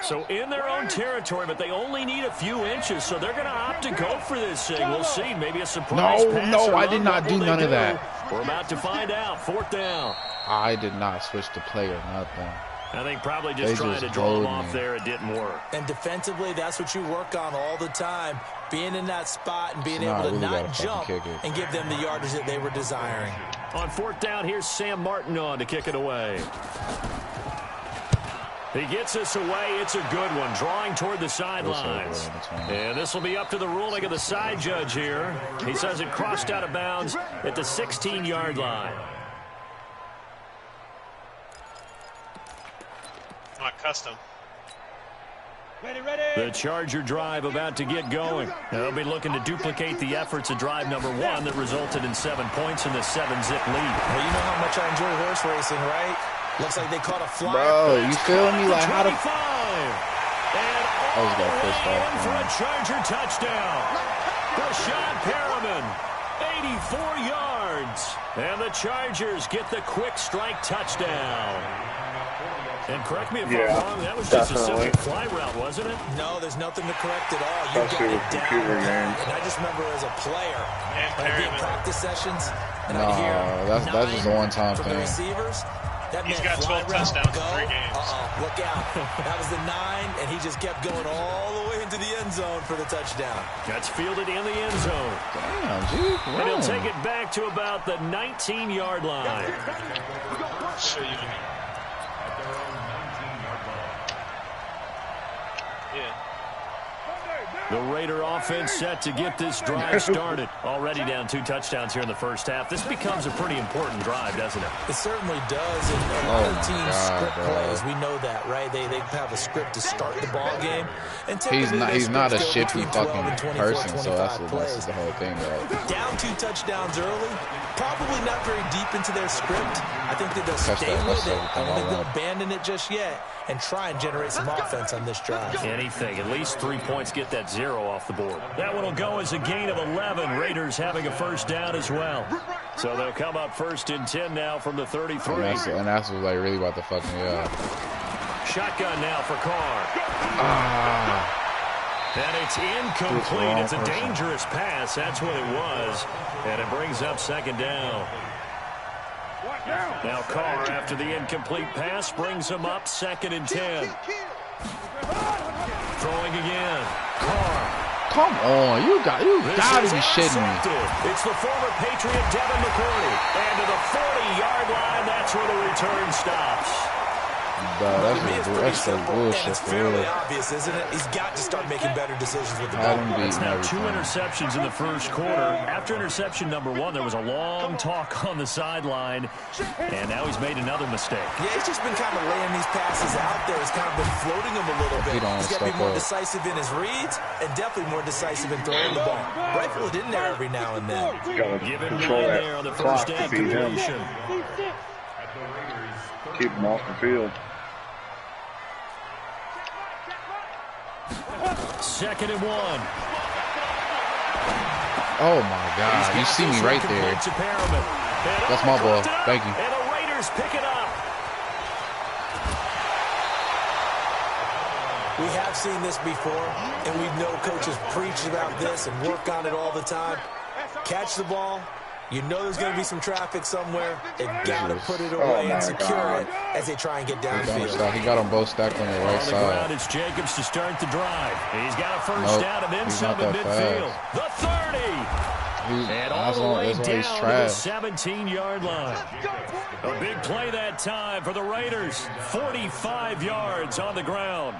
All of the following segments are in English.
So in their own territory, but they only need a few inches, so they're going to opt to go for this thing. We'll see. Maybe a surprise pass. No, I did not do none of that. We're about to find out. 4th down. I did not switch the play or nothing. I think probably just trying to draw them off there. It didn't work. And defensively, that's what you work on all the time. Being in that spot and being able to not jump and give them the yardage that they were desiring. On 4th down, here's Sam Martin on to kick it away. He gets this away. It's a good one. Drawing toward the sidelines. And this will be up to the ruling of the side judge here. He says it crossed out of bounds at the 16-yard line. Not custom. Ready, ready. The Charger drive about to get going. They'll be looking to duplicate the efforts of drive number 1 that resulted in 7 points in the 7-zip lead. Well, you know how much I enjoy horse racing, right? Looks like they caught a fly. Bro, you feel me? Like how to... And all the way in for a Charger touchdown. Rashad Perriman, 84 yards. And the Chargers get the quick strike touchdown. And correct me if I'm wrong, that was just a simple fly route, wasn't it? No, there's nothing to correct at all. You got it down. And I just remember as a player, I'd be in practice sessions, and I'd hear that's just a one-time thing. The receivers. That He's got 12 touchdowns in 3 games. Look out. That was the 9, and he just kept going all the way into the end zone for the touchdown. That's fielded in the end zone. Damn, gee. And he'll take it back to about the 19-yard line. So you The Raider offense set to get this drive started. Already down 2 touchdowns here in the first half. This becomes a pretty important drive, doesn't it? It certainly does. And a lot of teams script plays. We know that, right? They have a script to start the ball game. And he's not a shifty fucking person, so that's what messes the whole thing up. Down 2 touchdowns early. Probably not very deep into their script. I think that they'll stay with it. I don't think they'll abandon it just yet and try and generate some offense on this drive. Anything. At least 3 points, get that 0 off the board. That one will go as a gain of 11. Raiders having a first down as well. So they'll come up 1st and 10 now from the 33. And that's what's like really about to fuck me up. Shotgun now for Carr. And it's incomplete. It's a dangerous pass. That's what it was. And it brings up 2nd down. Now Carr, after the incomplete pass, brings him up 2nd and 10. Throwing again. Carr. Come on, you gotta be shitting me. It's the former Patriot Devin McCourty. And to the 40-yard line, that's where the return stops. That's so bullshit. It's fairly obvious, isn't it? He's got to start making better decisions with the ball. It's now 2 interceptions in the first quarter. After interception number 1, there was a long talk on the sideline, and now he's made another mistake. Yeah, he's just been kind of laying these passes out there. He's kind of been floating them a little bit. He's got to be more decisive in his reads and definitely more decisive in throwing the ball. Rifle it in there every now and then. Given 9 there on the first down completion. Keep him off the field. 2nd and 1. Oh my God! You see me right there. That's my ball. Thank you. And the Raiders pick it up. We have seen this before, and we know coaches preach about this and work on it all the time. Catch the ball. You know there's going to be some traffic somewhere. They've got to put it away and secure it as they try and get downfield. He got them both stacked on the right side. Ground, it's Jacobs to start the drive. He's got a first down and then some at midfield. The 30. And all the way down to the 17-yard line. A big play that time for the Raiders. 45 yards on the ground.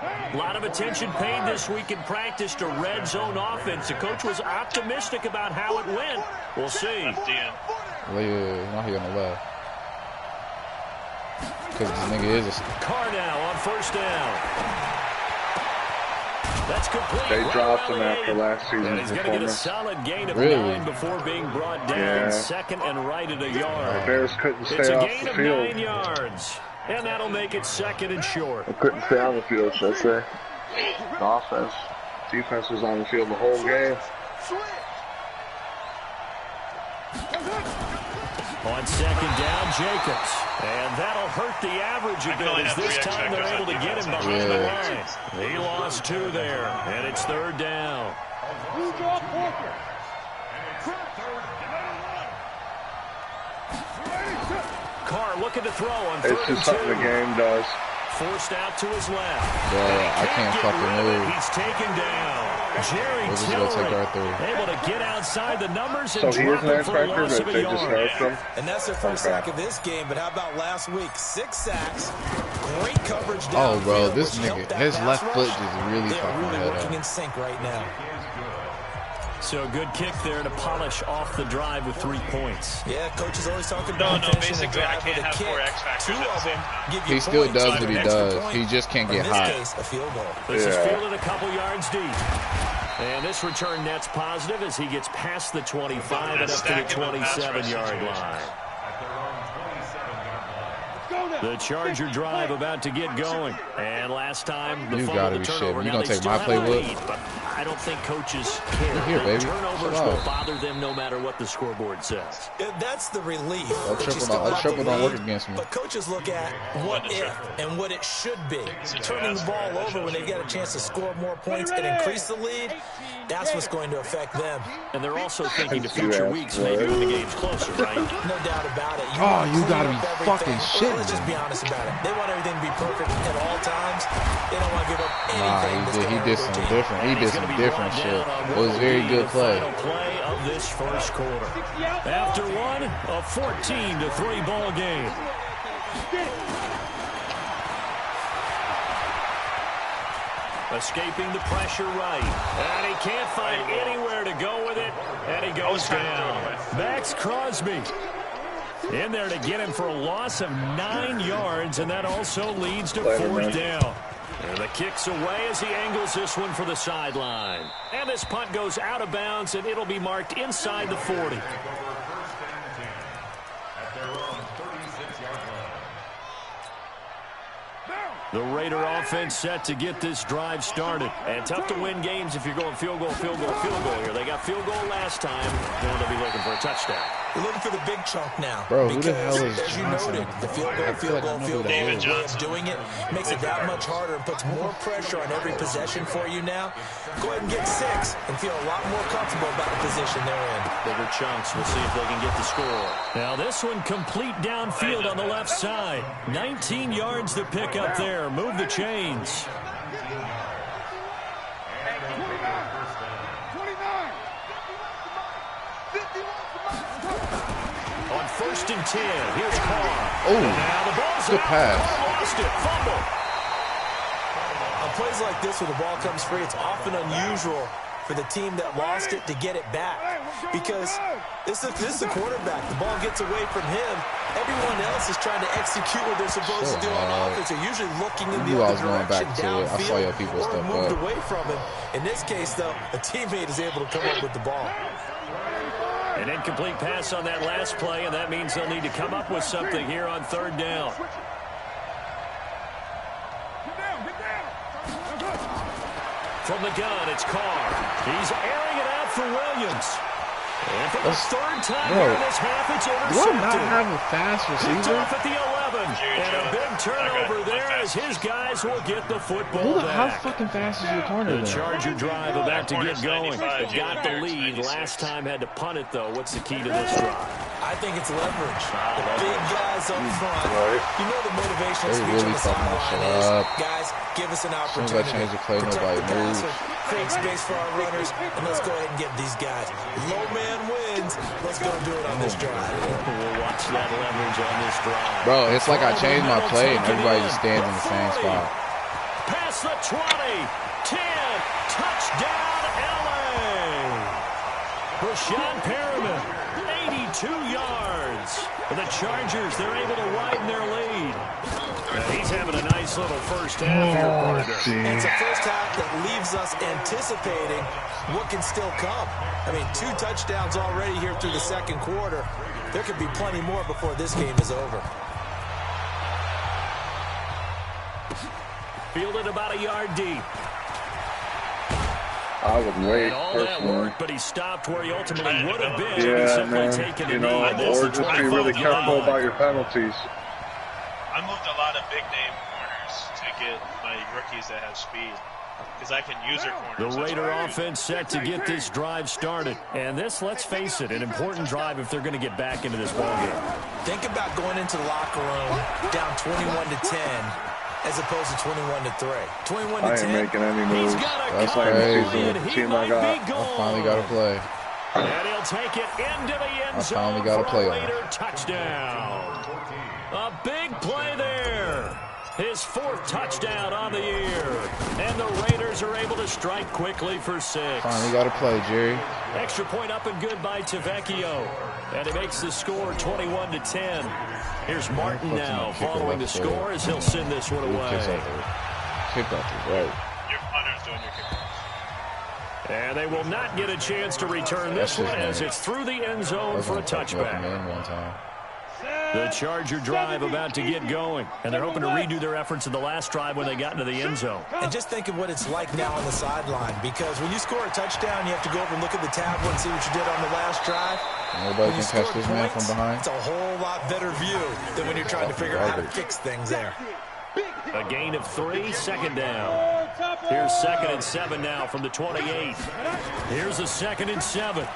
A lot of attention paid this week in practice to red zone offense. The coach was optimistic about how it went. We'll see. Yeah, not here on the left. Because this nigga is a... Carr now on first down. That's complete. They dropped him after last season's and he's going to get a solid gain of 9 before being brought down. 2nd and right at a yard. The Bears couldn't stay off the field. It's a gain of 9 yards. And that'll make it 2nd and short. They couldn't stay on the field, should I say. The offense. Defense was on the field the whole game. On 2nd down, Jacobs. And that'll hurt the average a bit as this time they're able to get him behind the line. He lost 2 there, and it's 3rd down. Carr looking to throw on 3rd and 2. It's just something the game does. Forced out to his left. Yeah, I can't fucking move. He's taken down. Jerry Tillery able to get outside the numbers and drop it for a loss of a yard. And that's their first sack of this game, but how about last week? 6 sacks, great coverage down. Oh, bro, this nigga, his left foot just really fucking my head working up. in sync right now. So a good kick there to polish off the drive with 3 points. Yeah, coach is always talking about basically I can't have 4 X factors at the same time. He still does what he does. He just can't get high. A field goal. This is fielded a couple yards deep. And this return net's positive as he gets past the 25 and up to the 27-yard line. The Charger drive about to get going. And last time, the gotta be shitting. You gonna take my playbook? I don't think coaches care. Here, baby. Turnovers will bother them no matter what the scoreboard says. That's the relief. That triple don't work against me. But coaches look at what if and what it should be. Turning the ball over when they've got a chance to score more points and increase the lead, that's what's going to affect them. And they're also thinking to future weeks, maybe when the game's closer, right? No doubt about it. You gotta be fucking shitting. Let's just be honest about it. They want everything to be perfect at all times. They don't want to give up anything. He did some different. He did some different shit. It was a very good play. Final play of this first quarter. After one, a 14-3 ball game. Escaping the pressure right. And he can't find anywhere to go with it. And he goes down. Max Crosby in there to get him for a loss of 9 yards. And that also leads to 4th down. And the kick's away as he angles this one for the sideline. And this punt goes out of bounds, and it'll be marked inside the 40. The Raider offense set to get this drive started. And tough to win games if you're going field goal here. They got field goal last time. Then they'll be looking for a touchdown. They're looking for the big chunk now. Bro, who the hell is as you noted, the field goal David way of doing it makes it that much harder and puts more pressure on every possession for you now. Go ahead and get 6 and feel a lot more comfortable about the position they're in. Bigger chunks. We'll see if they can get the score. Now this one complete downfield on the left side. 19 yards to pick up there. Move the chains. On 1st and 10, here's Carr. Oh, now the ball's good pass. Lost it, fumble. On plays like this where the ball comes free, it's often unusual for the team that lost it to get it back. Because this is the quarterback. The ball gets away from him. Everyone else is trying to execute what they're supposed to do on offense. They're usually looking in the other direction downfield. I saw your people step moved up. away from him. In this case, though, a teammate is able to come up with the ball. An incomplete pass on that last play, and that means they'll need to come up with something here on 3rd down. From the gun, it's Carr. He's airing it out for Williams. And for the 3rd time here in this half, it's intercepted. Do I not have a fast receiver? Off at the 11. And a big turnover there as his guys will get the football How back. fucking fast is your corner? The Charger drive about to get going. They got the lead. 96. Last time had to punt it, though. What's the key to this drive? I think it's leverage. The big guys up front. You know the motivational They speech really on the fucking my sideline shit is, up. guys, give us an As soon opportunity. as I change the play, Protect nobody the moves. passer, create space for our runners, and let's go ahead and get these guys. Low man wins. Let's go do it on this drive. We'll watch that leverage on this drive. Bro, it's like I changed my play and everybody just stands in the same spot. Past the 20, 10, touchdown LA. Rashawn Perriman, 82 yards. For the Chargers, they're able to widen their lead. And he's having a nice little first half here, partner. It's a first half that leaves us anticipating what can still come. I mean, 2 touchdowns already here through the 2nd quarter. There could be plenty more before this game is over. Fielded about a yard deep. I would wait, And all that personally. work, but he stopped where he ultimately would have been. Yeah, simply man. taken You a know, knee. or just be really careful about your penalties. I moved a lot of big name corners to get my rookies that have speed. Because I can use their corners. The Raider offense set to get this drive started. And this, let's face it, an important drive if they're going to get back into this ballgame. Think about going into the locker room down 21-10 as opposed to 21-3. 21-10. I ain't making any moves. That's crazy. Team I got. I finally got to play. And he'll take it into the end zone. I finally got to play. Raider touchdown. A big play there. His 4th touchdown on the year. And the Raiders are able to strike quickly for 6. Finally got to play, Jerry. Extra point up and good by Tavecchio. And it makes the score 21-10. Here's Martin now following the score as he'll send this one away. Kick out the right. Your punter's doing your kickoff. And they will not get a chance to return this one as it's through the end zone for a touchback. The Charger drive about to get going, and they're hoping to redo their efforts in the last drive when they got into the end zone. And just think of what it's like now on the sideline, because when you score a touchdown, you have to go over and look at the tablet and see what you did on the last drive. Nobody can catch this man from behind. It's a whole lot better view than when you're trying to figure out how to fix things there. A gain of 3, 2nd down. Here's 2nd and 7 now from the 28. Here's a 2nd and 7.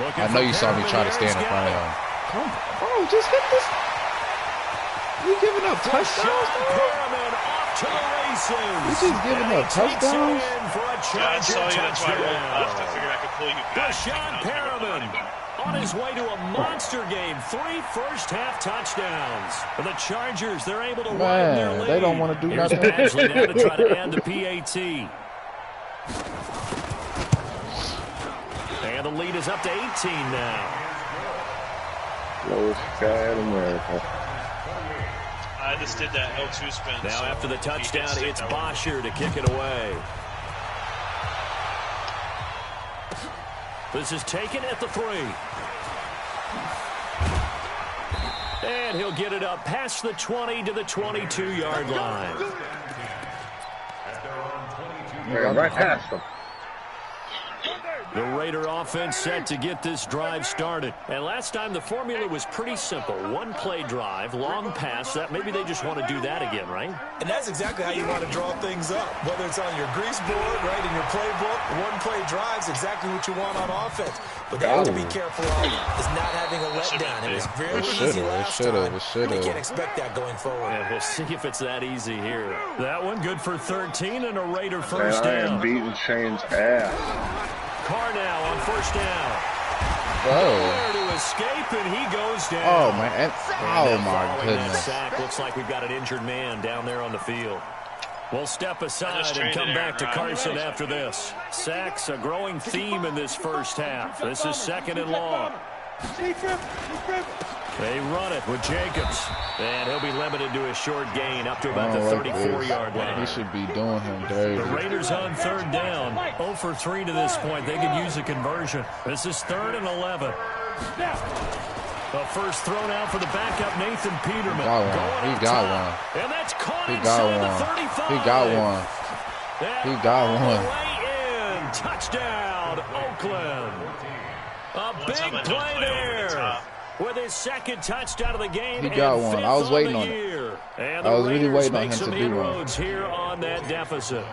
I know you saw me try to stand in front of him. Come on, bro, just hit this. You giving up touchdowns, bro? You just giving up touchdowns? Yeah, I saw you. That's why I rolled left. I figured I could pull you back. Deshaun Perriman on his way to a monster game. 3 first-half touchdowns. For the Chargers, they're able to widen their lead. They don't want to do Here's nothing. Ashley now to try to add the PAT. And the lead is up to 18 now. Lowest guy in America. I just did that L2 spin. Now so after the touchdown, it's Bosher to kick it away. This is taken at the 3. And he'll get it up past the 20 to the 22-yard line. Right past him. The Raider offense set to get this drive started. And last time the formula was pretty simple. 1-play drive, long pass. That maybe they just want to do that again, right? And that's exactly how you want to draw things up. Whether it's on your grease board, right, in your playbook, 1-play drive's exactly what you want on offense. But they have to be careful of is not having a letdown. It was very easy last time. You can't expect that going forward. Yeah, we'll see if it's that easy here. That one good for 13 and a Raider first down. I am beating Shane's ass. Carr now on first down. Whoa. To escape, and he goes down. Oh, man. Oh, my goodness. Sack, looks like we've got an injured man down there on the field. We'll step aside and come back to Carson after this. Sacks, a growing theme in this first half. This is 2nd and long. They run it with Jacobs. And he'll be limited to a short gain up to about the 34-yard line. He should be doing him dirty. The Raiders on 3rd down. 0 for 3 to this point. They could use a conversion. This is 3rd and 11. The first throw now for the backup, Nathan Peterman. He got one. And that's caught He got one. He got one. Way in. Touchdown, Oakland. A big play there. With his 2nd touchdown of the game. He got one. I was waiting on it. And I was really waiting on him to do one. Inroads here on that deficit.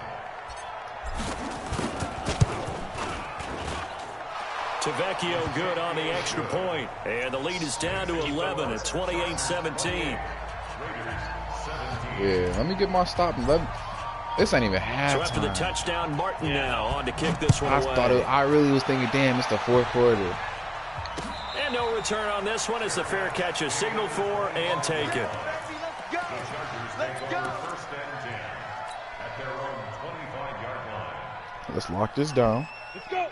Tavecchio good on the extra point. And the lead is down to 11 at 28-17. Yeah, let me get my stop. This ain't even halftime. So after the touchdown, Martin now on to kick this one away. I really was thinking, damn, it's the 4th quarter. And no return on this one as the fair catch is signaled for and taken. Let's lock this down.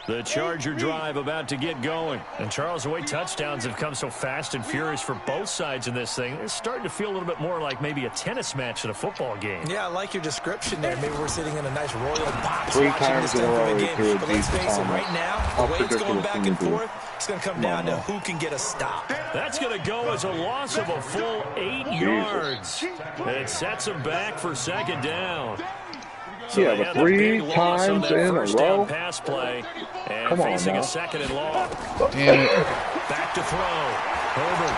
The Charger drive about to get going. And Charles, the way touchdowns have come so fast and furious for both sides in this thing, it's starting to feel a little bit more like maybe a tennis match than a football game. Yeah, I like your description there. Maybe we're sitting in a nice royal box 3 watching times this in a row game. he threw a But let's deep face it, bomb. right now, the way it's going back and forth, it's going to come down to who can get a stop. That's going to go as a loss of a full 8 yards. And it sets him back for 2nd down. So yeah, but 3 times in a row. Pass play, and Come on facing now. a 2nd and long. Damn it. Back to throw. Herbert.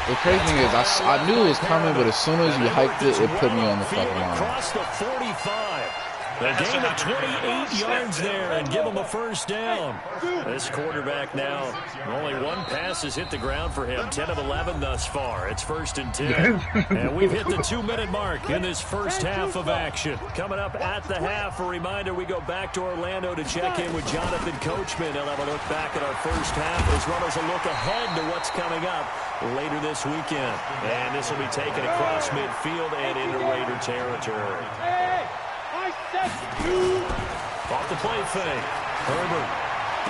The crazy thing is, I knew it was coming, but as soon as you hiked it, it put me on the fucking line. Across the 45. A gain of 28 yards there and give him a first down. This quarterback now, only one pass has hit the ground for him. 10 of 11 thus far. It's 1st and 10. And we've hit the 2-minute mark in this first half of action. Coming up at the half, a reminder, we go back to Orlando to check in with Jonathan Coachman. He'll have a look back at our first half as well as a look ahead to what's coming up later this weekend. And this will be taken across midfield and into Raider territory. Off the play fake. Herbert.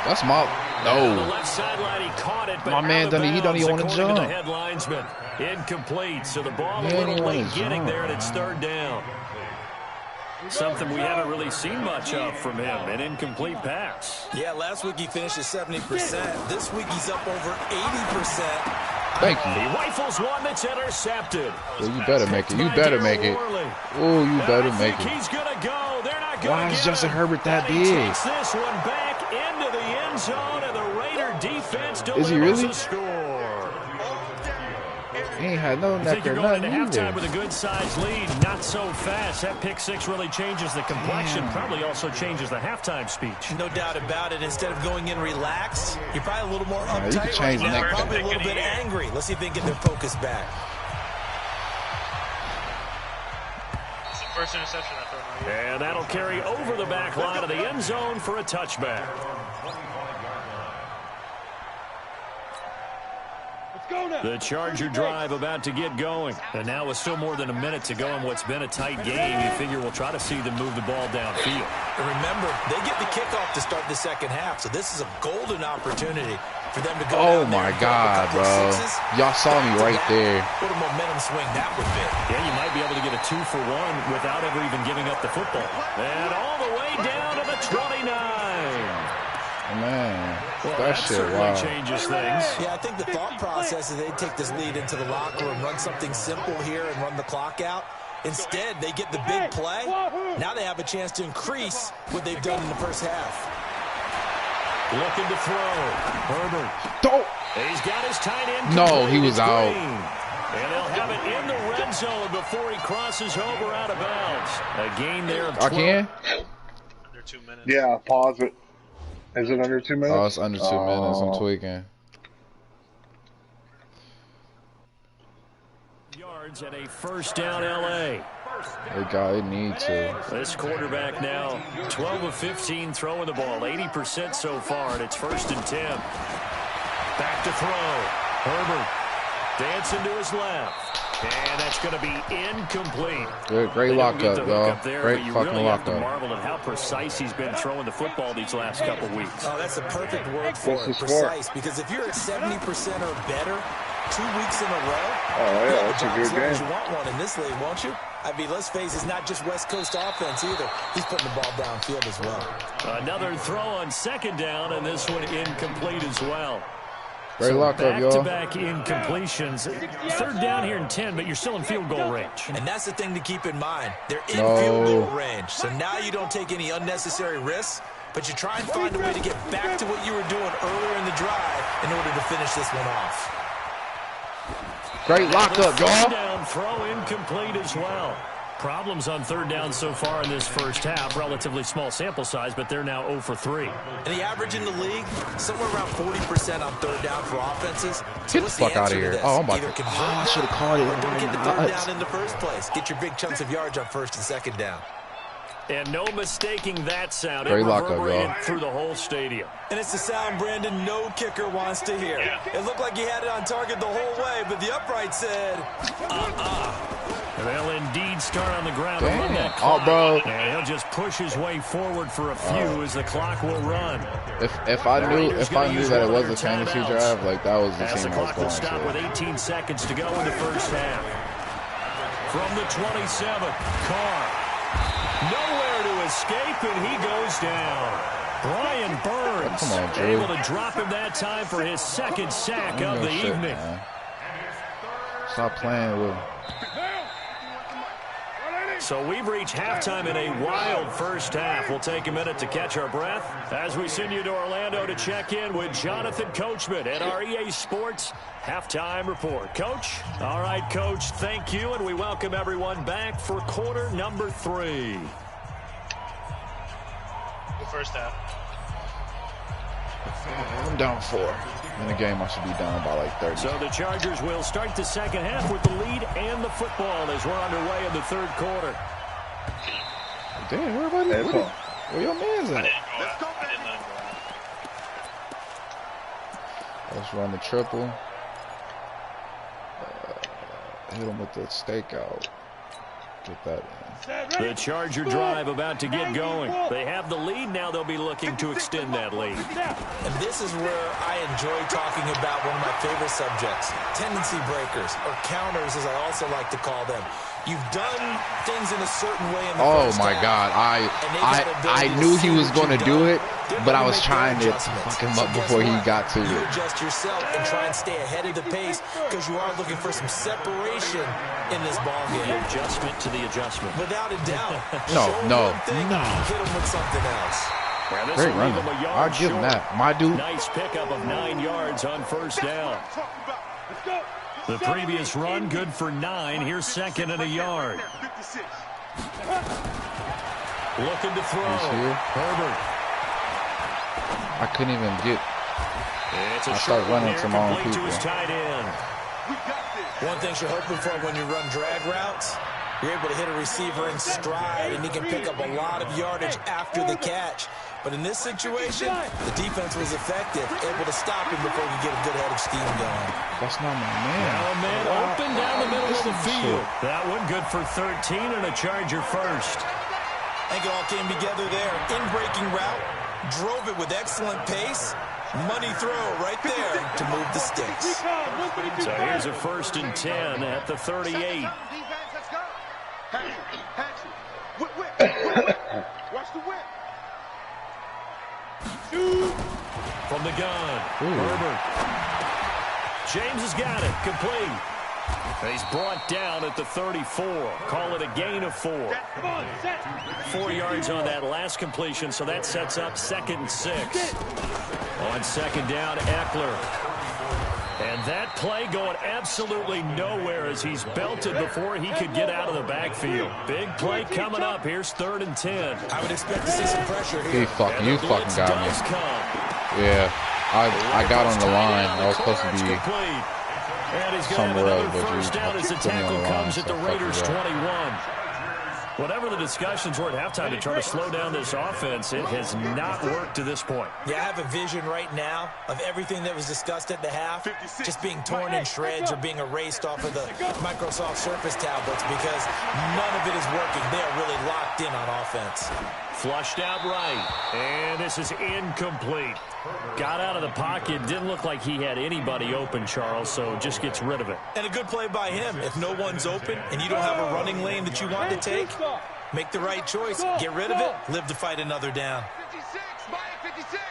That's my On the left sideline, he caught it, but my man he don't even want to jump. The head linesman. Incomplete. So the ball a little late getting there, and it's 3rd down. Something we haven't really seen much of from him, an incomplete pass. Yeah, last week he finished at 70%. This week he's up over 80%. Thank you. He rifles one that's intercepted. Well, you better make it. You better make it. Oh, you better make it. He's going to go. They're not going Why is Justin Herbert that big? He takes this one back into the end zone, and the Raider defense delivers a score. He ain't had no neck or nothing into halftime either. with a good-sized lead. Not so fast. That pick six really changes the complexion. Probably also changes the halftime speech. No doubt about it. Instead of going in relaxed, you're probably a little more you uptight can change right now. the neck. Probably a little bit angry. Let's see if they can get their focus back. It's the first interception I throw. And that'll carry over the back line of the end zone for a touchback. The Charger drive about to get going. And now with still more than a minute to go in what's been a tight game, you figure we'll try to see them move the ball downfield. And remember, they get the kickoff to start the second half, so this is a golden opportunity for them to go Oh down there my and God, pick up a couple bro. of sixes. Y'all saw me right there. What a momentum swing that would be. Yeah, you might be able to get a 2-for-1 without ever even giving up the football. And all the way down to the 29. Man, Well, that shit, certainly wow. changes things. Yeah, I think the thought process is they'd take this lead into the locker room, run something simple here and run the clock out. Instead, they get the big play. Now they have a chance to increase what they've done in the first half. Looking to throw. Herbert. Don't. He's got his tight end. No, he was out. And they'll have it in the red zone before he crosses over out of bounds. A gain there of 12. I can? Under 2 minutes. Yeah, pause it. Is it under 2 minutes? Oh, it's under 2 minutes. I'm tweaking. Yards and a first down, L.A. They need to. This quarterback now 12 of 15 throwing the ball, 80% so far, and it's 1st and 10. Back to throw. Herbert dancing to his left. And that's going to be incomplete. Good, great lockup, y'all. Great fucking really have to lockup. marvel at how precise he's been throwing the football these last couple weeks. Oh, that's the perfect word for it, precise. Because if you're at 70% or better 2 weeks in a row, that's a good game. You want one in this league, won't you? I mean, let's face it, it's not just West Coast offense either. He's putting the ball downfield as well. Another throw on 2nd down, and this one incomplete as well. Great lockup, y'all. Back-to-back incompletions. 3rd down here and 10, but you're still in field goal range. And that's the thing to keep in mind. They're in field goal range. So now you don't take any unnecessary risks, but you try and find a way to get back to what you were doing earlier in the drive in order to finish this one off. Great lockup, y'all. Down throw incomplete as well. Problems on 3rd down so far in this first half. Relatively small sample size, but they're now 0 for 3. And the average in the league, somewhere around 40% on 3rd down for offenses. So Get the fuck out of here. Oh, I'm about to. I should have called it. Or don't get the 3rd down in the first place. Get your big chunks of yards on 1st and 2nd down. And no mistaking that sound. Great it lockup, reverberated y'all. through the whole stadium. And it's the sound, Brandon, no kicker wants to hear. It looked like he had it on target the whole way, but the upright said, And they'll indeed start on the ground and run that Oh, clock. bro. And he'll just push his way forward for a few as the clock will run. If I knew that it was a fantasy draft, like that was the As the team I was clock will going stop to. with 18 seconds to go in the first half. From the 27, Carr. Nowhere to escape, and he goes down. Brian Burns Come on, Drew. able to drop him that time for his 2nd sack of the evening. Man. Stop playing with him. So we've reached halftime in a wild first half. We'll take a minute to catch our breath as we send you to Orlando to check in with Jonathan Coachman at our EA Sports Halftime Report. Coach? All right, Coach, thank you, and we welcome everyone back for quarter number 3. The first half. I'm down 4. In the game, I should be down by like 30. So the Chargers will start the second half with the lead and the football as we're underway in the third quarter. Damn, where your man's at? Let's go. I didn't let him go out. Let's run the triple. Hit him with the stakeout. Get that in. The Charger drive about to get going. They have the lead. Now they'll be looking to extend that lead. And this is where I enjoy talking about one of my favorite subjects, tendency breakers, or counters as I also like to call them. You've done things in a certain way in the first my half, God. I knew he was going to do it, but I was trying to fuck him up before he got to you it. adjust yourself and try and stay ahead of the pace because you are looking for some separation in this ball game. The adjustment to the adjustment. Without a doubt. No. Hit him with something else. Great running. I'll give him that. My dude. Nice pickup of 9 yards on first down. The previous run, good for 9. Here's second and a yard. Looking to throw. Herbert. I couldn't even get. I started running to my own people. To his tight end. One thing you're hoping for when you run drag routes, you're able to hit a receiver in stride, and he can pick up a lot of yardage after the catch. But in this situation, the defense was effective, able to stop him before he get a good head of steam going. That's not my man. Now a man open down the middle of the field. That one good for 13 and a Charger first. I think it all came together there. In-breaking route, drove it with excellent pace. Money throw right there to move the sticks. So here's a 1st and 10 at the 38. Watch the whip. From the gun, Herbert. James has got it, complete. He's brought down at the 34. Call it a gain of 4. 4 yards on that last completion, so that sets up 2nd and 6. On second down, Eckler. And that play going absolutely nowhere as he's belted before he could get out of the backfield. Big play coming up. Here's 3rd and 10. I would expect to see some pressure here. You fucking got me. Yeah, I got on the line. I was supposed to be somewhere else, but you first down as the tackle comes at the Raiders 21. Whatever the discussions were at halftime to try to slow down this offense, it has not worked to this point. Yeah, I have a vision right now of everything that was discussed at the half just being torn in shreds or being erased off of the Microsoft Surface tablets because none of it is working. They are really locked in on offense. Flushed out right, and this is incomplete. Got out of the pocket, didn't look like he had anybody open, Charles, so just gets rid of it. And a good play by him. If no one's open and you don't have a running lane that you want to take, make the right choice. Get rid of it. Live to fight another down. 56.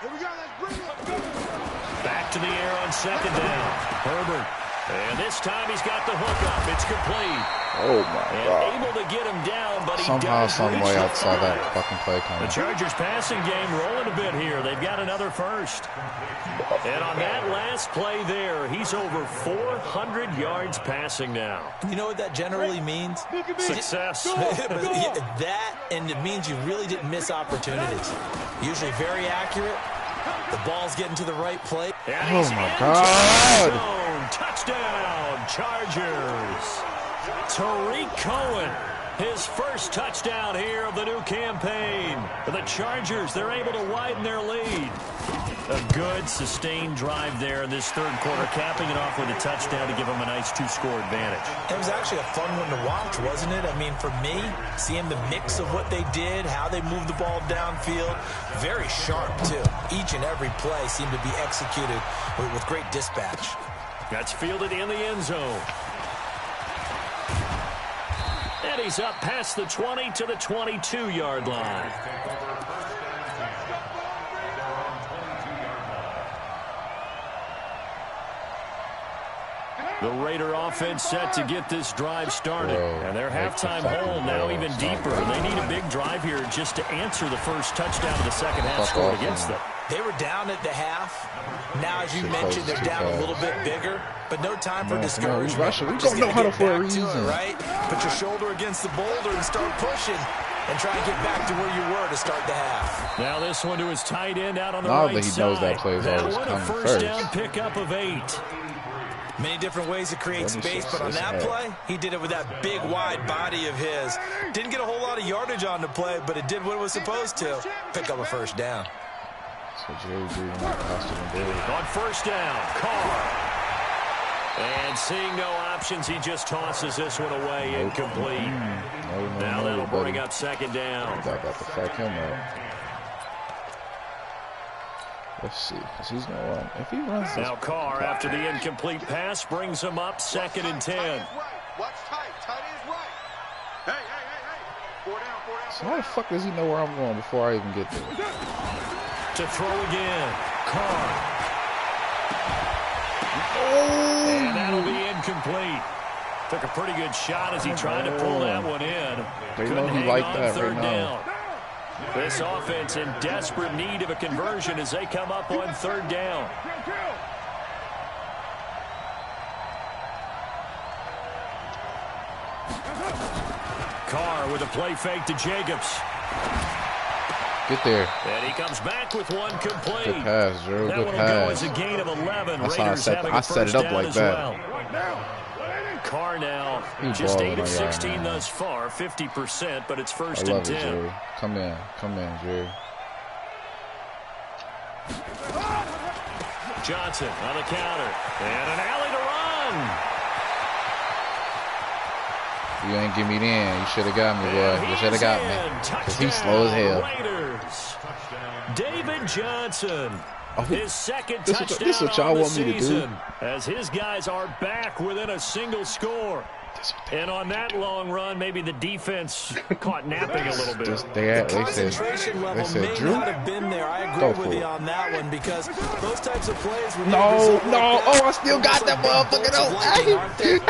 Here we go. Let's bring it. Back to the air on second down. Herbert. And this time he's got the hook up. It's complete. Oh, my God. Able to get him down, but somehow, some way I saw that fucking play coming. The Chargers passing game rolling a bit here. They've got another first. And on that last play there, he's over 400 yards passing now. You know what that generally means? Success. That, and it means you really didn't miss opportunities. Usually very accurate. The ball's getting to the right place. Oh, my God. Touchdown, Chargers. Tariq Cohen, his first touchdown here of the new campaign. For the Chargers, they're able to widen their lead. A good, sustained drive there in this third quarter, capping it off with a touchdown to give them a nice 2-score advantage. It was actually a fun one to watch, wasn't it? I mean, for me, seeing the mix of what they did, how they moved the ball downfield, very sharp, too. Each and every play seemed to be executed with great dispatch. That's fielded in the end zone. And he's up past the 20 to the 22-yard line. The Raider offense set to get this drive started. And their halftime hole now even deeper. They need a big drive here just to answer the first touchdown of the second half scored against them. They were down at the half. Now, as you mentioned, they're down a little bit bigger, but no time for discouragement. We don't know how to for a reason. Right? Put your shoulder against the boulder and start pushing. And try and get back to where you were to start the half. Now this one to his tight end out on the right side. He knows that play is always coming first. First down pickup of 8. Many different ways to create space, but on that play, he did it with that big, wide body of his. Didn't get a whole lot of yardage on the play, but it did what it was supposed to. Pick up a first down. So on first down, Carr. And seeing no options, he just tosses this one away, incomplete. Now that'll bring up second down. About to fuck him up. Let's see, because he's going to run. If he runs this... Now Carr, after the incomplete pass, brings him up 2nd and 10. Watch tight. Tight is right. Hey. 4 down. So how the fuck does he know where I'm going before I even get there? To throw again. Carr. And that'll be incomplete. Took a pretty good shot as he tried to pull that one in. They know he like that right now. This offense in desperate need of a conversion as they come up on 3rd down. Carr with a play fake to Jacobs. Get there. And he comes back with one complete. Good pass, Drew. That Good one pass. will go as a gain of 11. That's Raiders having I set it up like that. Well. Carr now just 8 of 16 thus far, 50%, but it's 1st and 10. Jerry. Come in, Jerry. Johnson on the counter. And an alley to run. You ain't give me in. You should have got me, boy. You should have got me. Because he's slow as hell. Raiders. David Johnson. His second this touchdown is what y'all want me to do. As his guys are back within a single score. And on that long run, maybe the defense caught napping a little bit. The concentration level may Drew, not have been there. I agree with you on that one because those types of plays. No. Oh, I still got that motherfucker.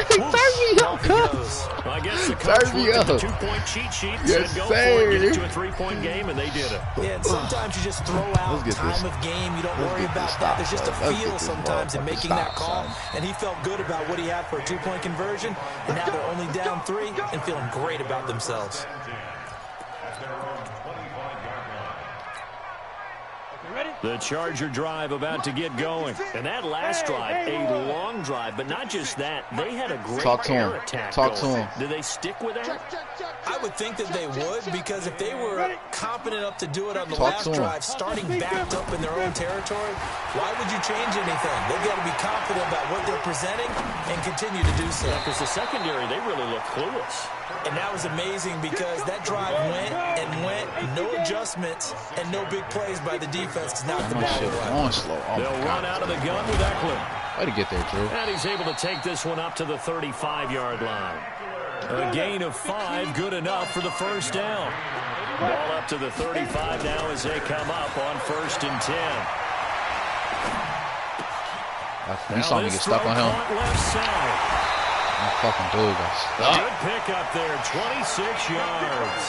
Turn me up, cuz. I guess the coach looked at the 2-point cheat sheet and said, go for it, get it to a 3-point game, and they did it. Yeah, and sometimes you just throw out time of game. You don't worry about that. There's just a feel sometimes in making that call, and he felt good about what he had for a 2-point conversion, and now they're only down 3 and feeling great about themselves. The Charger drive about to get going. And that last drive, a long drive, but not just that. They had a great air attack going. Did they stick with that? I would think that they would, because if they were confident enough to do it on the last drive, starting backed up in their own territory, why would you change anything? They've got to be confident about what they're presenting and continue to do so. Because the secondary, they really look clueless. And that was amazing because that drive went, no adjustments, and no big plays by the defense to knock the ball away. They'll run out of the gun with Eckler. Way to get there, Drew. And he's able to take this one up to the 35-yard line. A gain of 5, good enough for the first down. Ball up to the 35 now as they come up on 1st and 10. You saw me get stuck on him. Left side. My fucking dude got stuck. Good pick up there, 26 yards.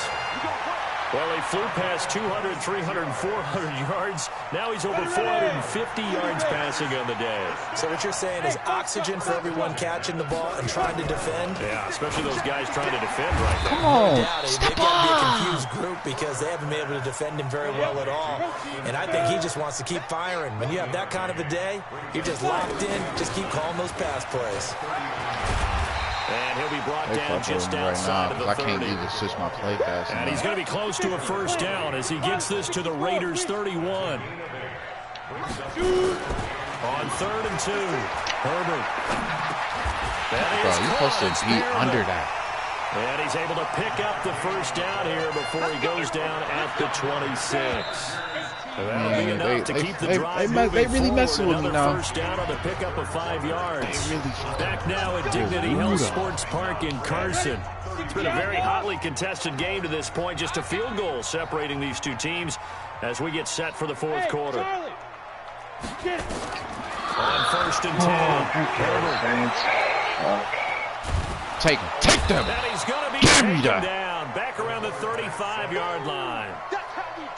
Well, he flew past 200, 300, 400 yards. Now he's over 450 yards passing on the day. So what you're saying is oxygen for everyone catching the ball and trying to defend? Yeah, especially those guys trying to defend right now. Come on, They've got to be a confused group because they haven't been able to defend him very well at all. And I think he just wants to keep firing. When you have that kind of a day, you're just locked in. Just keep calling those pass plays. And he'll be brought down just outside of the 30. I can't even switch my play pass. And he's going to be close to a first down as he gets this to the Raiders' 31. On 3rd and 2, Herbert. Bro, you're supposed to be under that. And he's able to pick up the first down here before he goes down at the 26. That'll be enough to keep the drive moving. They really messing with me now. First down on the pickup of 5 yards. Back now at Dignity Health Sports Park in Carson. It's been a very hotly contested game to this point. Just a field goal separating these two teams as we get set for the 4th quarter. On 1st and 10. Take him. Take them. And he's going to be taken down. Back around the 35-yard line.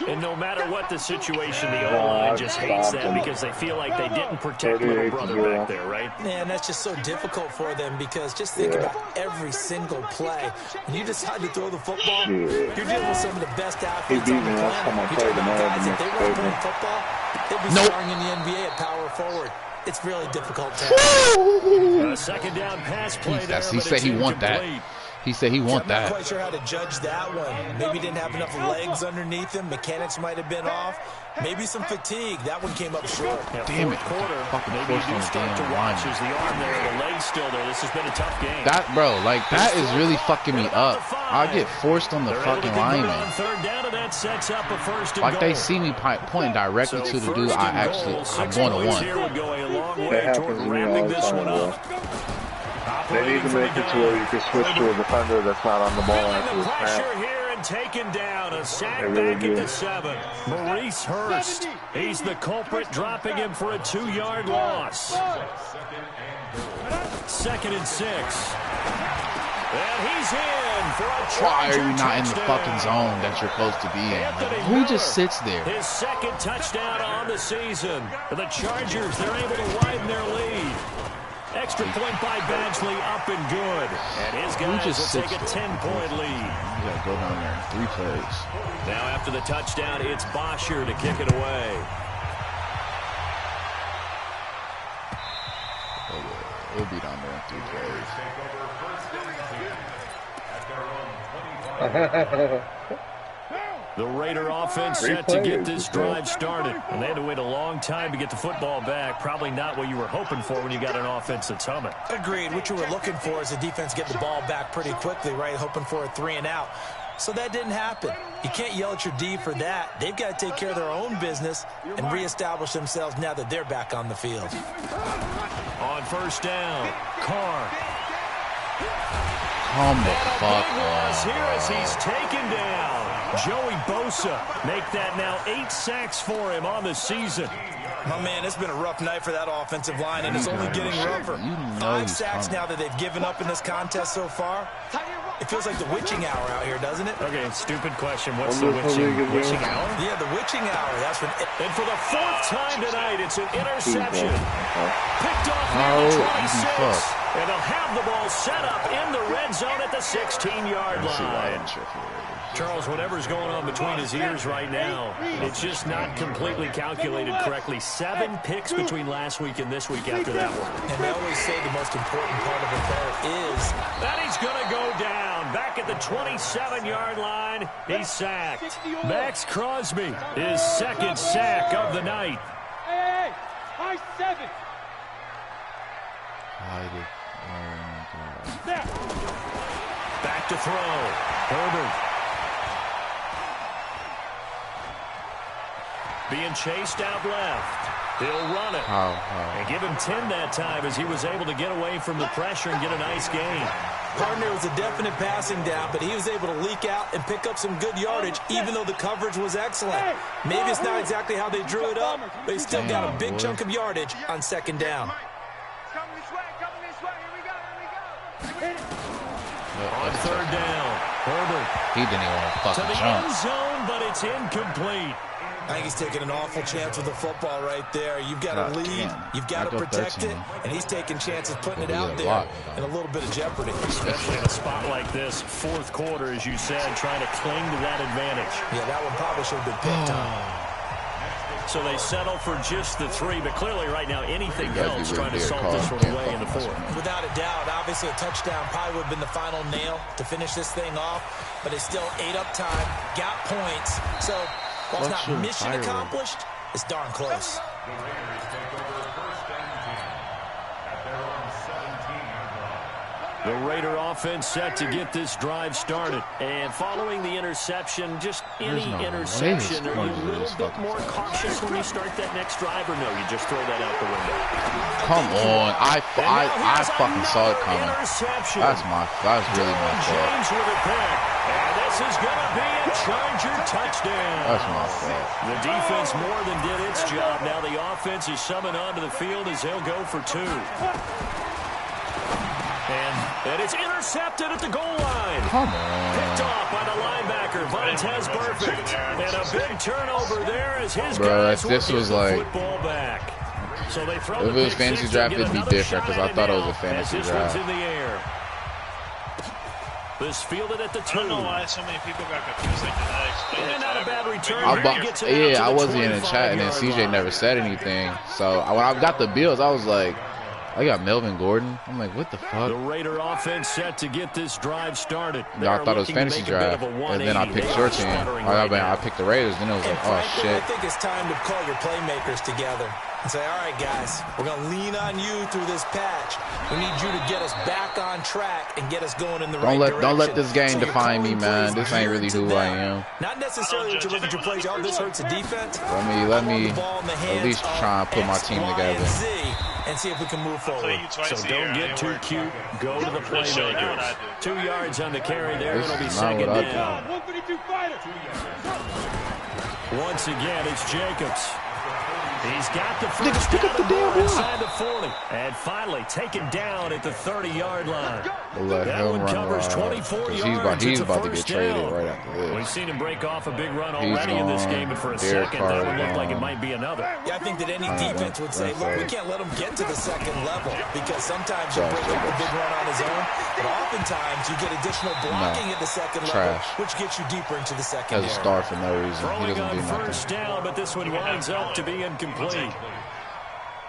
And no matter what the situation, the O-line just hates them because they feel like they didn't protect little brother back there, right? Man, that's just so difficult for them because just think about every single play. When you decide to throw the football, you're dealing with some of the best athletes on the planet. You talk about guys, if they weren't playing football, they'd be starring in the NBA at power forward. It's really difficult to a second down pass play there, he said he want that. He said he want that. I'm not quite sure how to judge that one. Maybe didn't have enough legs underneath him. Mechanics might have been off. Maybe some fatigue. That one came up short. Yeah, damn it. Quarter. Fucking maybe you do start to watch as the arm there, the leg's still there. This has been a tough game. That, bro, like, that is really fucking me up. I get forced on the fucking lineman. Like, they see me pointing directly to the dude I'm going to one. That happens to me all the time, They need to make it to where you can switch to a defender that's not on the ball after the snap. Here and taken down. A sack back at the 7. Maurice Hurst. He's the culprit, dropping him for a 2-yard loss. 2nd and 6. And he's in for a Why are you not in the fucking zone that you're supposed to be in? Like, who just sits there? His 2nd touchdown on the season. The Chargers, they're able to widen their lead. Extra point by Badgley, up and good. And his guys will take a 10-point lead. You got to go down there in 3 plays. Now after the touchdown, it's Bosher to kick it away. He'll be down there in 3 plays. The Raider offense set to get this drive started. And they had to wait a long time to get the football back. Probably not what you were hoping for when you got an offense that's humming. Agreed. What you were looking for is the defense getting the ball back pretty quickly, right? Hoping for a 3 and out. So that didn't happen. You can't yell at your D for that. They've got to take care of their own business and reestablish themselves now that they're back on the field. On 1st down, Carr. Come the fuck on. Here as he's taken down. Joey Bosa make that now 8 sacks for him on the season. My man, it's been a rough night for that offensive line, and it's only getting rougher. 5 sacks now that they've given up in this contest so far. It feels like the witching hour out here, doesn't it? Okay, stupid question. What's the witching hour? Yeah, the witching hour. That's when. And for the 4th time tonight, it's an interception. Picked off near the 26. And they'll have the ball set up in the red zone at the 16-yard line. Charles, whatever's going on between his ears right now, it's just not completely calculated correctly. 7 picks between last week and this week after that one. And they always say the most important part of it there is that he's going to go down. Back at the 27-yard line, he's sacked. Max Crosby, his 2nd sack of the night. Hey, high 7. Back to throw. Herbert. Being chased out left. He'll run it. And give him 10 that time as he was able to get away from the pressure and get a nice gain. Partner was a definite passing down, but he was able to leak out and pick up some good yardage, even though the coverage was excellent. Maybe it's not exactly how they drew it up, but he still got a big chunk of yardage on 2nd down. Coming this way, here we go. On 3rd down, Herbert. He didn't even want to fucking jump. To the end zone, but it's incomplete. I think he's taking an awful chance with the football right there. You've got to lead, you've got to protect it, and he's taking chances putting it out there in a little bit of jeopardy. Especially in a spot like this, 4th quarter, as you said, trying to cling to that advantage. Yeah, that one probably should have been picked on. So they settle for just the 3, but clearly right now anything else trying to salt this one away in the 4th. Without a doubt, obviously a touchdown probably would have been the final nail to finish this thing off, but it's still ate up time, got points, so while it's not mission accomplished, it's darn close. The Raider offense set to get this drive started. And following the interception, just any interception, are you a little bit more cautious when you start that next drive, or no, you just throw that out the window? Come on. I fucking saw it coming. That's really my fault. James with a pick. And this this is going to be a Charger touchdown. That's my fault. The defense more than did its job. Now the offense is summoned onto the field as they'll go for 2. And it's intercepted at the goal line. Come on. Picked off by the linebacker, Vontaze Burfict. And a big turnover there as his guys this was like, football back. So they throw if it was fantasy draft, it'd be different because I thought it was a fantasy draft. In the air. This fielded at the 2. I don't know why so many people got confused like that. And not a bad return. I wasn't in the chat, and then CJ never said anything. So when I got the Bills, I was like, I got Melvin Gordon. I'm like, what the fuck? The Raider offense set to get this drive started. Yeah, I thought it was fantasy draft, and then I picked your team. I picked the Raiders, then it was like, oh shit. I think it's time to call your playmakers together and say, all right, guys, we're going to lean on you through this patch. We need you to get us back on track and get us going in the right direction. Don't let this game define me, man. This ain't really who I am. Not necessarily that you look at your plays, oh, this hurts the defense. Let me at least try and put my team together. And see if we can move forward. So don't get too cute. Go to the playmakers. 2 yards on the carry there. It'll be second down. Once again, it's Jacobs. He's got the first down inside the 40. And finally taken down at the 30-yard line. That one covers 24 yards. He's about to get traded right after this. We've seen him break off a big run already in this game, and for a second, that would look like it might be another. Yeah, I think that any defense would say, look, we can't let him get to the second level because sometimes you break up a big run on his own, but oftentimes you get additional blocking at the second level, which gets you deeper into the secondary. Has a star for no reason. He doesn't do nothing. First down, but this one winds up to be incomplete.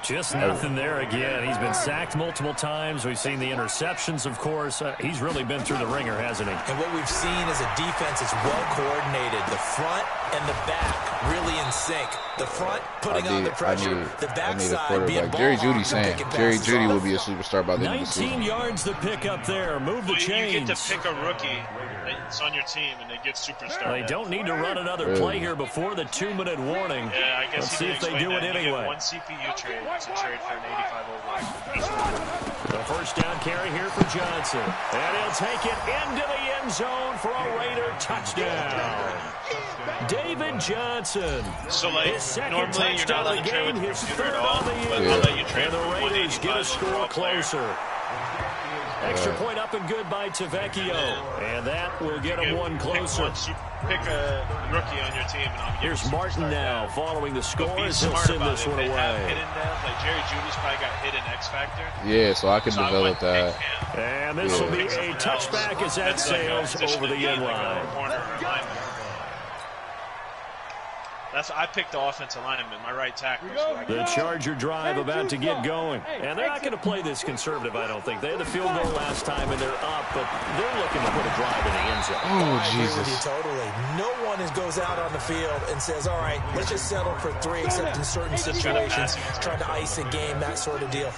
Just nothing there again. He's been sacked multiple times. We've seen the interceptions, of course. He's really been through the ringer, hasn't he? And what we've seen is a defense that's well coordinated. The front and the back really in sync. The front putting on the pressure. The backside being ball. Jerry Jeudy saying Jerry Jeudy will be a superstar by the end of the season. 19 yards to pick up there. Move the chains. You get to pick a rookie that's on your team, and they get superstar. They don't need to run another play here before the 2-minute warning. Yeah, I guess let's see if they do it anyway. One CPU trade. It's a trade for an 85 overall. The first down carry here for Johnson. And he'll take it into the end zone for a Raider touchdown. David Johnson. So, like, his second normally you're not allowed to trade with the computer at all, but I'll let you trade and the Raiders get a score closer. Extra point up and good by Tavecchio. And that will get him one closer. Pick a rookie on your team. And I'll here's Martin now following the score as he'll send this one away. Like Jerry Jeudy's probably got hidden X factor. Yeah, so I can develop that. And this will be a touchback as that sails over the end line. I picked the offensive lineman, my right tackle. The Charger drive about to get going. And they're not going to play this conservative, I don't think. They had the field goal last time, and they're up, but they're looking to put a drive in the end zone. Oh, Jesus. I agree with you totally. No one goes out on the field and says, all right, let's just settle for 3, except in certain situations, trying to ice a game, that sort of deal.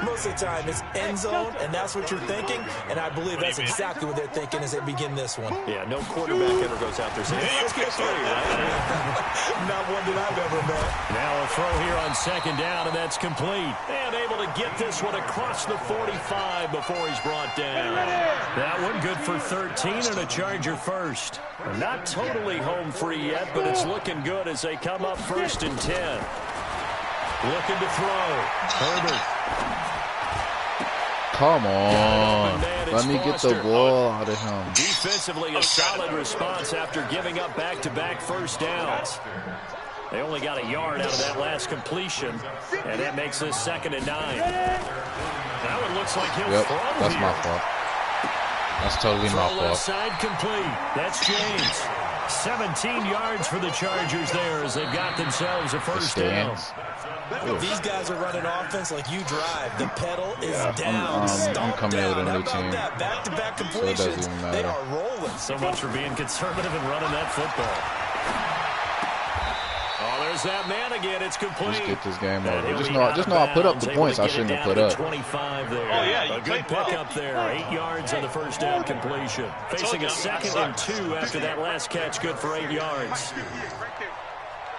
Most of the time, it's end zone, and that's what you're thinking, and I believe that's exactly what they're thinking as they begin this one. Yeah, no quarterback ever goes out there saying, let's get 3, right? Not one that I've ever met. Now a throw here on second down, and that's complete. And able to get this one across the 45 before he's brought down. That one good for 13 and a Charger first. Not totally home free yet, but it's looking good as they come up 1st and 10. Looking to throw. Herbert. Come on. Let me get the ball out of him. Defensively, a solid response after giving up back-to-back first downs. They only got a yard out of that last completion, and that makes this 2nd and 9. That one looks like he'll throw. That's here. my fault. That's totally my fault. Left side complete. That's James. 17 yards for the Chargers there as they've got themselves a first down. These guys are running offense like you drive. The pedal is down. I'm coming in with a new team. Back-to-back completions. So they are rolling. So much for being conservative and running that football. Oh, there's that man again. It's complete. Just get this game over. Just know I put up the points I shouldn't have put up. 25 there. Oh, yeah, a good pickup there. 8 yards on the first down completion. Facing a 2nd and 2 after that last catch. Good for 8 yards.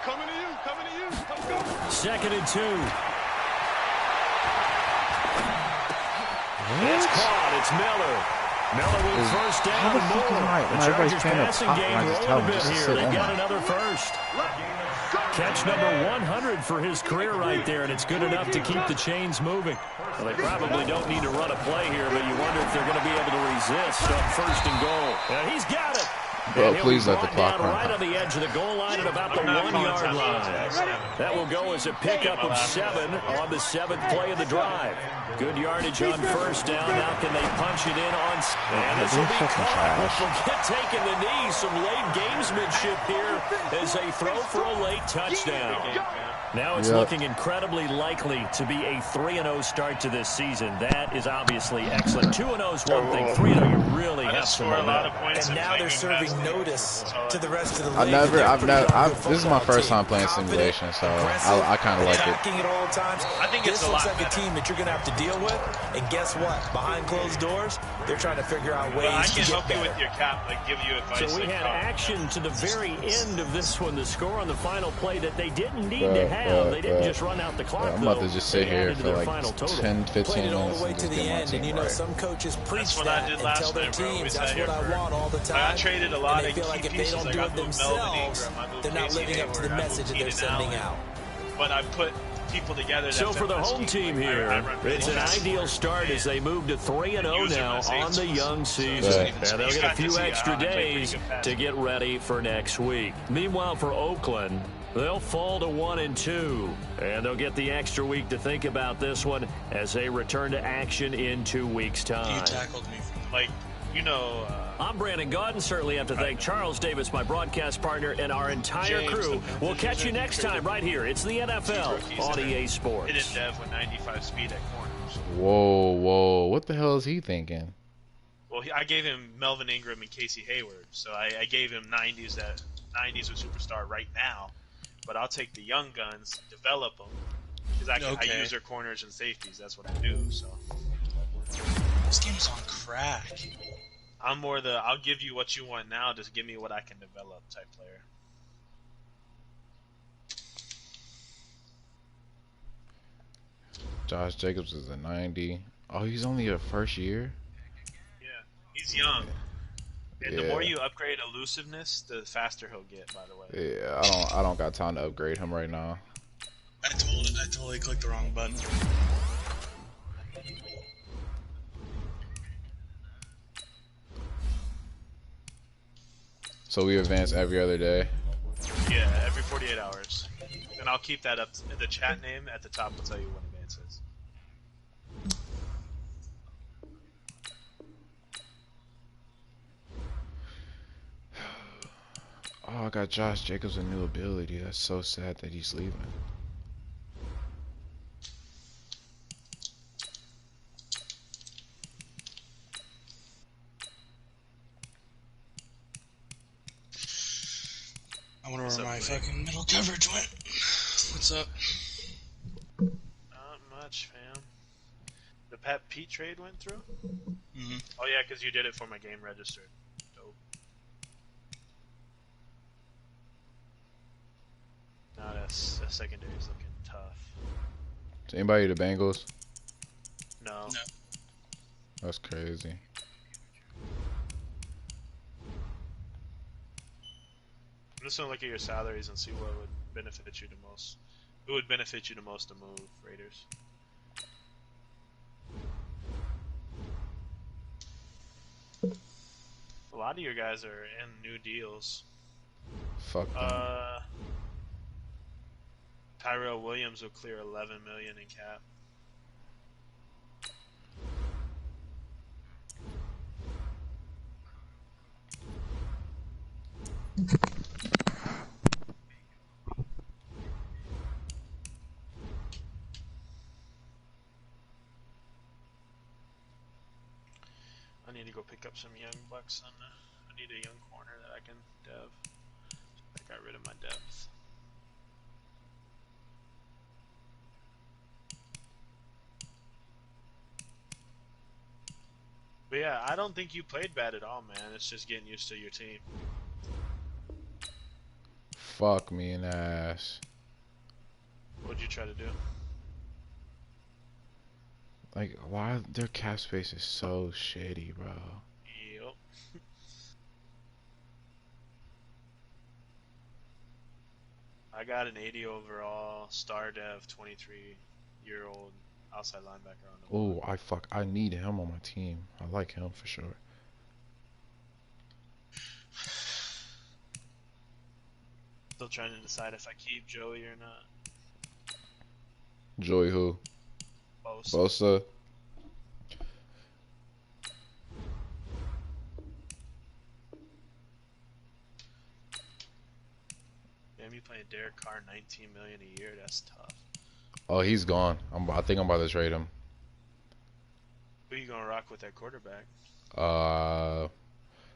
Coming to you. 2nd and 2. It's caught. It's Miller. How the fuck is my everybody's playing a pop and I just tell him just to sit They on got it? another first. Catch number 100 for his career right there, and it's good enough to keep the chains moving. Well, they probably don't need to run a play here, but you wonder if they're going to be able to resist on 1st and goal. And he's got it. Bro, please let the clock run. Right on the edge of the goal line at about the 1-yard line. That will go as a pickup of 7 on the 7th play of the drive. Good yardage on 1st down. Now can they punch it in on... And this will be caught. Forget taking the knee. Some late gamesmanship here as they throw for a late touchdown. Now it's looking incredibly likely to be a 3-0 start to this season. That is obviously excellent. 2-0 is one thing. 3-0, you really have to a lot of points. And now they're serving notice to the rest of the league. This is my first time playing simulation, so I kind of like it. At all times. I think it's this looks like a team that you're going to have to deal with. And guess what? Behind closed doors, they're trying to figure out ways I to can get help better. you with your cap, like give you advice. So we had action to the very end of this one. The score on the final play that they didn't need to have. They didn't just run out the clock. I'm about to just sit here for like 10, 15 it all minutes the way and to just the get my end, and you team know right. some coaches preach That's what that I did and last tell their night, bro. teams We that's sat what here I want all the time. I traded a lot and of they feel like key if they pieces. don't I do got it moved Melvin themselves, Ingram, I moved they're not Casey living up to the Hayward, I message moved that they're Keenan sending Allen. out. But I put people together. So for the home team here, it's an ideal start as they move to 3-0 now on the young season. And they'll get a few extra days to get ready for next week. Meanwhile, for Oakland, they'll fall to 1-2, and they'll get the extra week to think about this one as they return to action in 2 weeks' time. You tackled me. Like, you know... I'm Brandon Gaudin. Certainly have to thank Charles Davis, my broadcast partner, and our entire crew. We'll catch you next time right here. It's the NFL on EA Sports. Hidden dev with 95 speed at corners. Whoa. What the hell is he thinking? Well, I gave him Melvin Ingram and Casey Hayward, so I gave him 90s with superstar right now. But I'll take the young guns, develop them, because I use their corners and safeties. That's what I do. So this game's on crack. I'm more the I'll give you what you want now, just give me what I can develop type player. Josh Jacobs is a 90. Oh, he's only a first year? Yeah, he's young. And the more you upgrade elusiveness, the faster he'll get, by the way. Yeah, I don't got time to upgrade him right now. I totally clicked the wrong button. So we advance every other day? Yeah, every 48 hours. And I'll keep that up. The chat name at the top will tell you when advance is. Oh, I got Josh Jacobs a new ability. That's so sad that he's leaving. I wonder where my fucking middle coverage went. What's up? Not much, fam. The Pat Pete trade went through? Mm-hmm. Oh, yeah, because you did it for my game registered. Dope. Now that secondary is looking tough. Is anybody the Bengals? No. That's crazy. I'm just gonna look at your salaries and see what would benefit you the most. Who would benefit you the most to move, Raiders? A lot of your guys are in new deals. Fuck them. Tyrell Williams will clear $11 million in cap. I need to go pick up some young bucks on I need a young corner that I can dev. I got rid of my depth. But yeah, I don't think you played bad at all, man. It's just getting used to your team. Fuck me in the ass. What'd you try to do? Like, why their cap space is so shitty, bro. I got an 80 overall star dev 23-year-old outside linebacker on the board. Oh, I need him on my team. I like him for sure. Still trying to decide if I keep Joey or not. Joey who? Bosa. Damn, you playing Derek Carr $19 million a year? That's tough. Oh, he's gone. I think I'm about to trade him. Who are you gonna rock with that quarterback?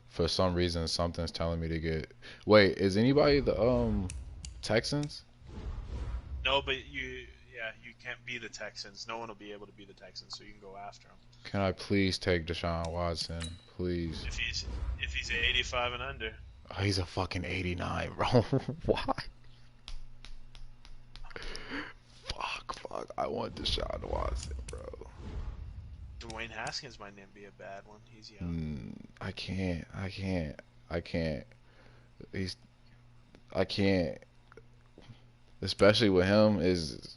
For some reason, something's telling me to get. Wait, is anybody the Texans? No, but you can't be the Texans. No one will be able to be the Texans, so you can go after them. Can I please take Deshaun Watson, please? If he's 85 and under. Oh, he's a fucking 89, bro. Why? Fuck. I want Deshaun Watson, bro. Dwayne Haskins might not be a bad one. He's young. I can't. I can't. Especially with him is.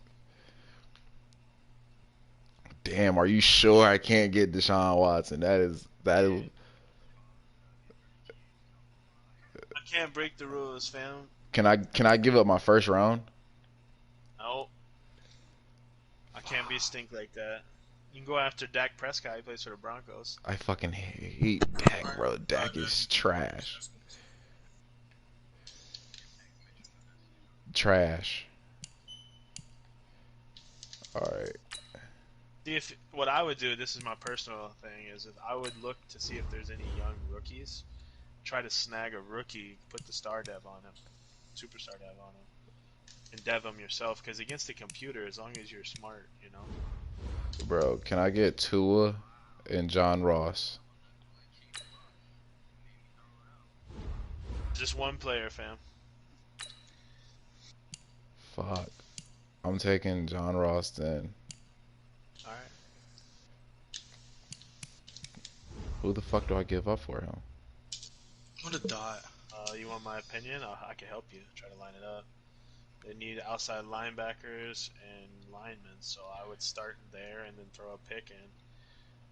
Damn, are you sure I can't get Deshaun Watson? That is. I can't break the rules, fam. Can I give up my first round? No. I can't be stink like that. You can go after Dak Prescott. He plays for the Broncos. I fucking hate Dak, bro. Dak is trash. Trash. Alright. See, what I would do, this is my personal thing, is if I would look to see if there's any young rookies, try to snag a rookie, put the star dev on him, superstar dev on him, and dev him yourself, because against the computer, as long as you're smart, you know. Bro, can I get Tua and John Ross? Just one player, fam. Fuck. I'm taking John Ross then. Alright. Who the fuck do I give up for him? What a dot. You want my opinion? I can help you. Try to line it up. They need outside linebackers and linemen, so I would start there and then throw a pick in.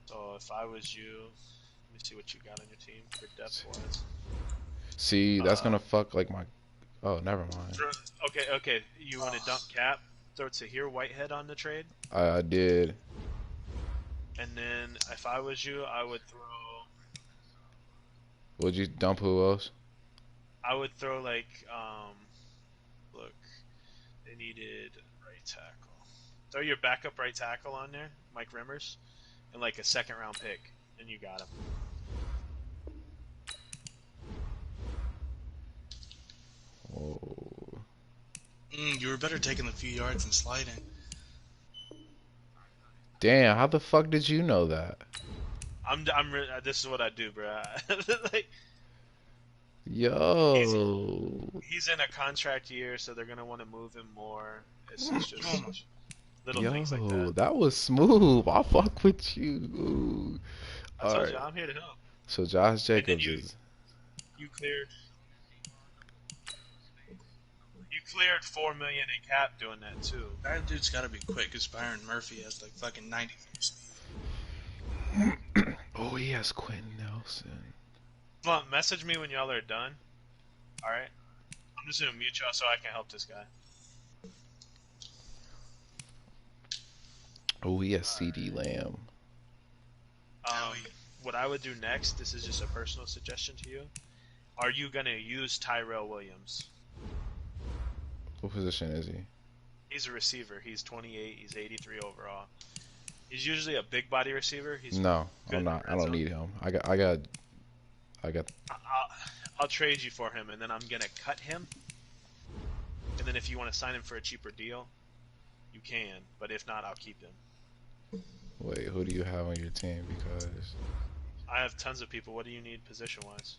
So if I was you, let me see what you got on your team for depth wise. See, that's gonna fuck like my. Oh, never mind. Okay. You want to dump Cap? Throw Tahir Whitehead on the trade? I did. And then if I was you, I would throw. Would you dump who else? I would throw like look, they needed right tackle. Throw your backup right tackle on there, Mike Remmers, and like a second round pick, and you got him. Whoa. You were better taking the few yards and sliding. Damn, how the fuck did you know that? This is what I do, bro. Like, yo, he's in a contract year, so they're gonna want to move him more. It's just little things like that. That was smooth. I fuck with you. I told you, I'm here to help. So Josh Jacobs is. You cleared $4 million in cap doing that too. That dude's got to be quick because Byron Murphy has like fucking 90 speed. Oh, he has Quentin Nelson. Come on, message me when y'all are done. All right. I'm just gonna mute y'all so I can help this guy. Oh, he has CD Lamb. What I would do next, this is just a personal suggestion to you. Are you gonna use Tyrell Williams? What position is he? He's a receiver. He's 28. He's 83 overall. He's usually a big body receiver. No, I'm not. I don't need him. I got. I'll trade you for him, and then I'm gonna cut him. And then if you want to sign him for a cheaper deal, you can. But if not, I'll keep him. Wait, who do you have on your team? Because I have tons of people. What do you need position-wise?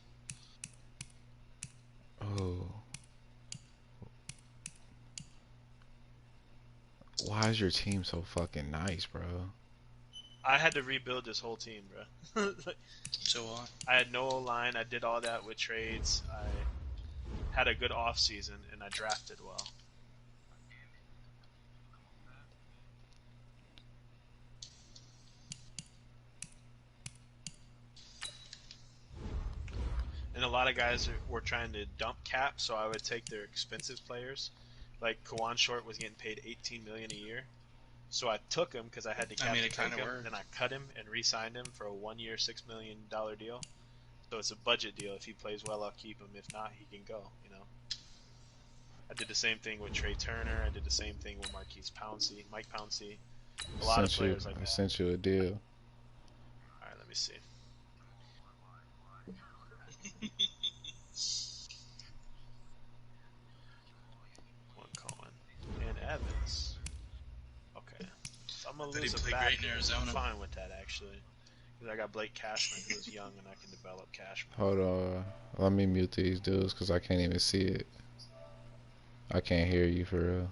Oh. Why is your team so fucking nice, bro? I had to rebuild this whole team, bro. So I had no O-line. I did all that with trades. I had a good off season, and I drafted well. And a lot of guys were trying to dump cap, so I would take their expensive players. Like Kawan Short was getting paid $18 million a year, so I took him because I had to cap him. Then I cut him and re-signed him for a 1-year, $6 million deal. So it's a budget deal. If he plays well, I'll keep him. If not, he can go. You know. I did the same thing with Trey Turner. I did the same thing with Mike Pouncey. A lot of players like that. I sent you a deal. All right, let me see. One Cohen and Evans. Okay, so I'm gonna lose a back. I'm fine with that actually, because I got Blake Cashman who's young and I can develop Cashman. Hold on, let me mute these dudes because I can't even see it. I can't hear you for real.